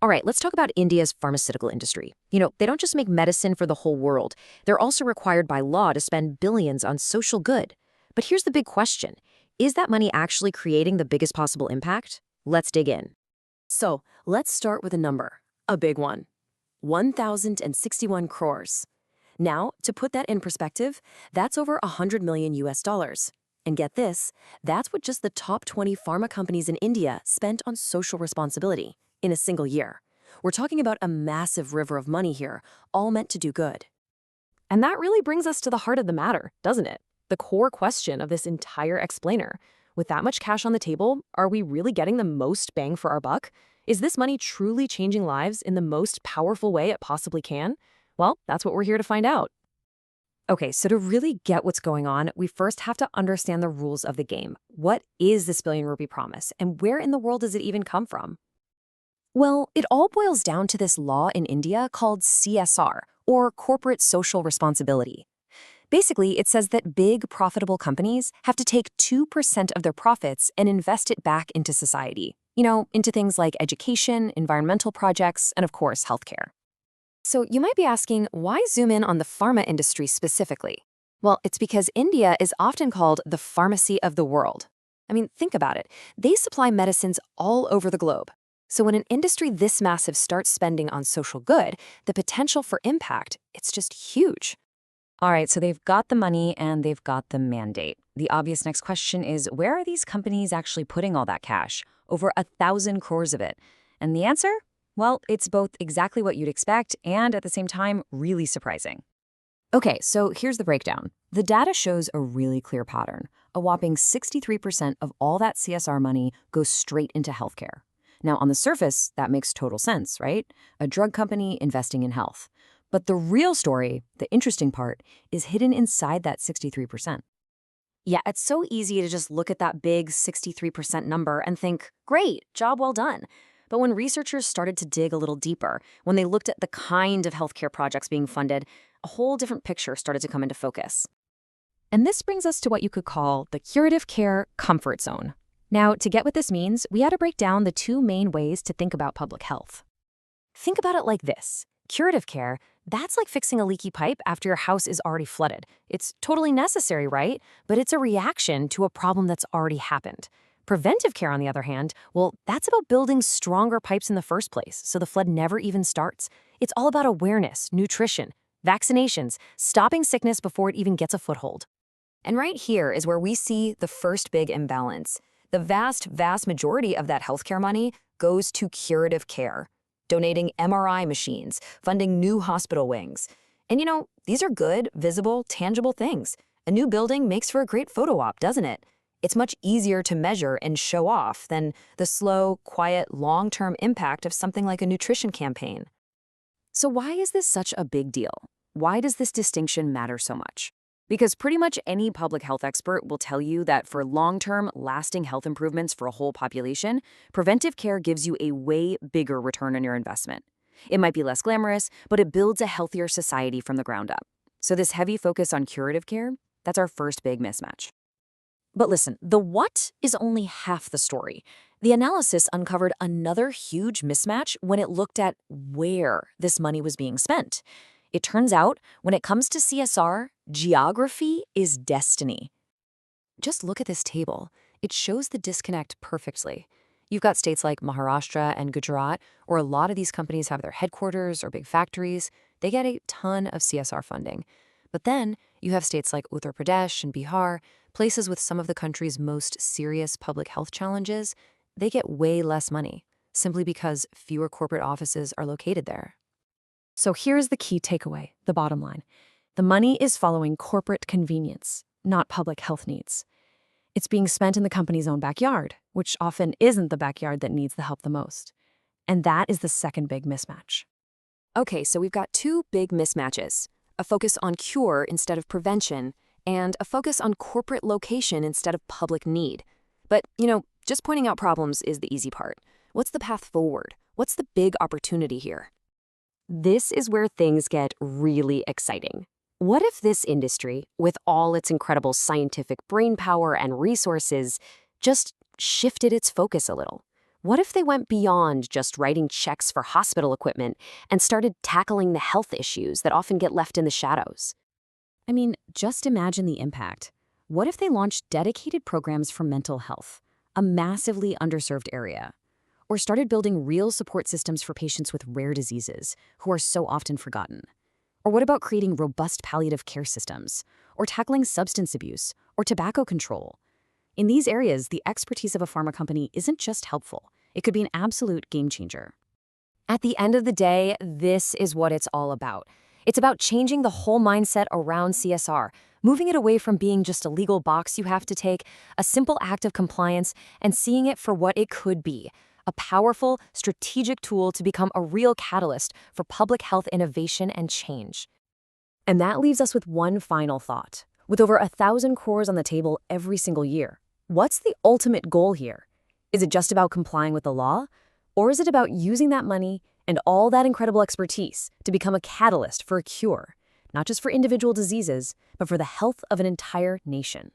All right, let's talk about India's pharmaceutical industry. They don't just make medicine for the whole world. They're also required by law to spend billions on social good. But here's the big question. Is that money actually creating the biggest possible impact? Let's dig in. So let's start with a number, a big one, 1,061 crores. Now, to put that in perspective, that's over 100 million US dollars. And get this, that's what just the top 20 pharma companies in India spent on social responsibility in a single year. We're talking about a massive river of money here, all meant to do good. And that really brings us to the heart of the matter, doesn't it? The core question of this entire explainer. With that much cash on the table, are we really getting the most bang for our buck? Is this money truly changing lives in the most powerful way it possibly can? Well, that's what we're here to find out. Okay, so to really get what's going on, we first have to understand the rules of the game. What is this billion rupee promise, and where in the world does it even come from? Well, it all boils down to this law in India called CSR, or Corporate Social Responsibility. Basically, it says that big, profitable companies have to take 2% of their profits and invest it back into society. Into things like education, environmental projects, and of course, healthcare. So you might be asking, why zoom in on the pharma industry specifically? Well, it's because India is often called the pharmacy of the world. I mean, think about it. They supply medicines all over the globe. So when an industry this massive starts spending on social good, the potential for impact, it's just huge. All right, so they've got the money and they've got the mandate. The obvious next question is, where are these companies actually putting all that cash? Over 1,000 crores of it. And the answer? Well, it's both exactly what you'd expect and at the same time, really surprising. Okay, so here's the breakdown. The data shows a really clear pattern. A whopping 63% of all that CSR money goes straight into healthcare. Now, on the surface, that makes total sense, right? A drug company investing in health. But the real story, the interesting part, is hidden inside that 63%. Yeah, it's so easy to just look at that big 63% number and think, great, job well done. But when researchers started to dig a little deeper, when they looked at the kind of healthcare projects being funded, a whole different picture started to come into focus. And this brings us to what you could call the curative care comfort zone. Now, to get what this means, we had to break down the two main ways to think about public health. Think about it like this. Curative care, that's like fixing a leaky pipe after your house is already flooded. It's totally necessary, right? But it's a reaction to a problem that's already happened. Preventive care, on the other hand, well, that's about building stronger pipes in the first place, so the flood never even starts. It's all about awareness, nutrition, vaccinations, stopping sickness before it even gets a foothold. And right here is where we see the first big imbalance. The vast majority of that healthcare money goes to curative care, donating MRI machines, funding new hospital wings. And these are good, visible, tangible things. A new building makes for a great photo op, doesn't it? It's much easier to measure and show off than the slow, quiet, long-term impact of something like a nutrition campaign. So why is this such a big deal? Why does this distinction matter so much? Because pretty much any public health expert will tell you that for long-term, lasting health improvements for a whole population, preventive care gives you a way bigger return on your investment. It might be less glamorous, but it builds a healthier society from the ground up. So this heavy focus on curative care, that's our first big mismatch. But listen, the what is only half the story. The analysis uncovered another huge mismatch when it looked at where this money was being spent. It turns out, when it comes to CSR, geography is destiny. Just look at this table. It shows the disconnect perfectly. You've got states like Maharashtra and Gujarat, where a lot of these companies have their headquarters or big factories. They get a ton of CSR funding. But then you have states like Uttar Pradesh and Bihar, places with some of the country's most serious public health challenges. They get way less money, simply because fewer corporate offices are located there. So here's the key takeaway, the bottom line. The money is following corporate convenience, not public health needs. It's being spent in the company's own backyard, which often isn't the backyard that needs the help the most. And that is the second big mismatch. Okay, so we've got two big mismatches. A focus on cure instead of prevention, and a focus on corporate location instead of public need. But, just pointing out problems is the easy part. What's the path forward? What's the big opportunity here? This is where things get really exciting. What if this industry, with all its incredible scientific brainpower and resources, just shifted its focus a little? What if they went beyond just writing checks for hospital equipment and started tackling the health issues that often get left in the shadows? I mean, just imagine the impact. What if they launched dedicated programs for mental health, a massively underserved area? Or started building real support systems for patients with rare diseases who are so often forgotten? Or what about creating robust palliative care systems? Or tackling substance abuse? Or tobacco control? In these areas, the expertise of a pharma company isn't just helpful. It could be an absolute game changer. At the end of the day, this is what it's all about. It's about changing the whole mindset around CSR, moving it away from being just a legal box you have to take, a simple act of compliance, and seeing it for what it could be, a powerful, strategic tool to become a real catalyst for public health innovation and change. And that leaves us with one final thought. With over 1,000 crores on the table every single year, what's the ultimate goal here? Is it just about complying with the law? Or is it about using that money and all that incredible expertise to become a catalyst for a cure, not just for individual diseases, but for the health of an entire nation?